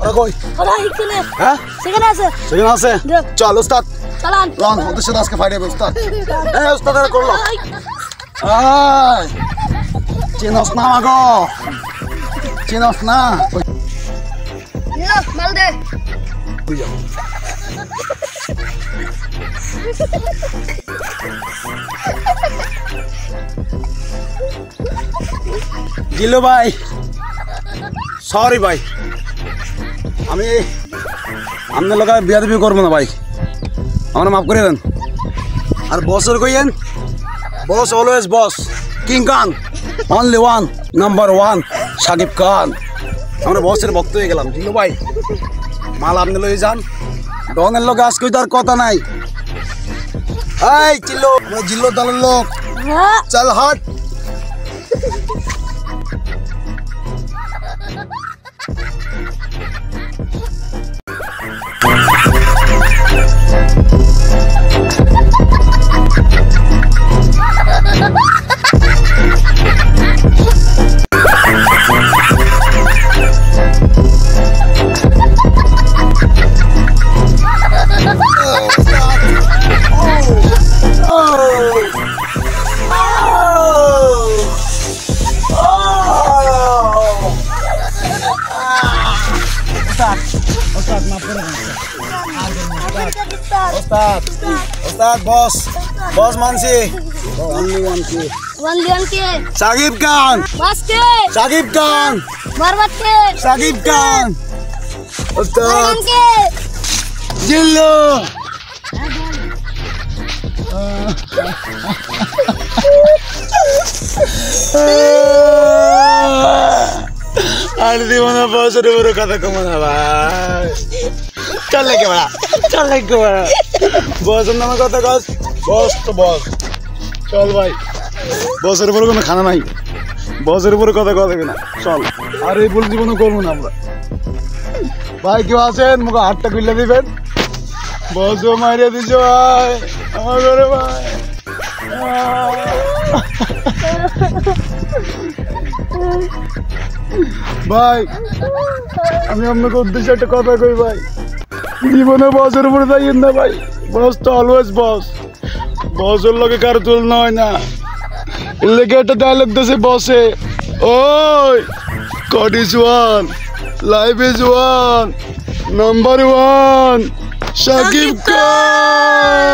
ওরা কই ওরা এখানে হ্যাঁ সেখানে আছে সেখানে আছে দেখ। চল ওস্তাদ চালান লন ওদের সাথে আজকে ফাইট হবে ওস্তাদ এই ওস্তাদ এরা করলো আয় চিনস না মাগো চিনস না মাল দে জিল্লু ভাই সরি ভাই আমি আপনার লোক বিয়াদবি করবো না ভাই আমার মাফ করে দেন আর বসের কইয়েন boss always boss king Khan only one number one Shakib Khan আমরা বসের ভক্ত হয়ে গেলাম জিল্লু ভাই মাল আপনি লয়ে যান ডনের লোক আজকে তার কথা নাই এই চিল্লু আমরা জিল্লু দলের লোক হ্যাঁ চল হাট ওস্তাদ বস বস মানছি অনলি ওয়ান কে ওয়ান কে সাকিব খান বাস কে সাকিব খান বরবাদ কে সাকিব খান ওস্তাদ কে জিল্লু আর জীবনে বছর বড় কথা কমো না ভাই চল লাগে বড়া চল লাগে বড়া বসের নামে কথা কাজ বস তো বস চল ভাই বসের উপরে কোনো খানা নাই বসের উপরে কথা কথা কিনা চল আর এই ভুল জীবনে করবো না আমরা ভাই কেউ আছেন মুখে হাতটা খুলে দিবেন বসও মারিয়ে দিছ ভাই আমার ঘরে ভাই ভাই আমি আপনাকে উদ্দেশ্যে একটা কথা কই ভাই জীবনে বসের উপরে যাইয়েন না ভাই বস তো অলওয়েজ বস বসের লোকে কারো তুলনা হয় না এর লেগে একটা ডায়লগ দিয়েছে বসে ওই God is one, life is one, number one, Shakib Khan.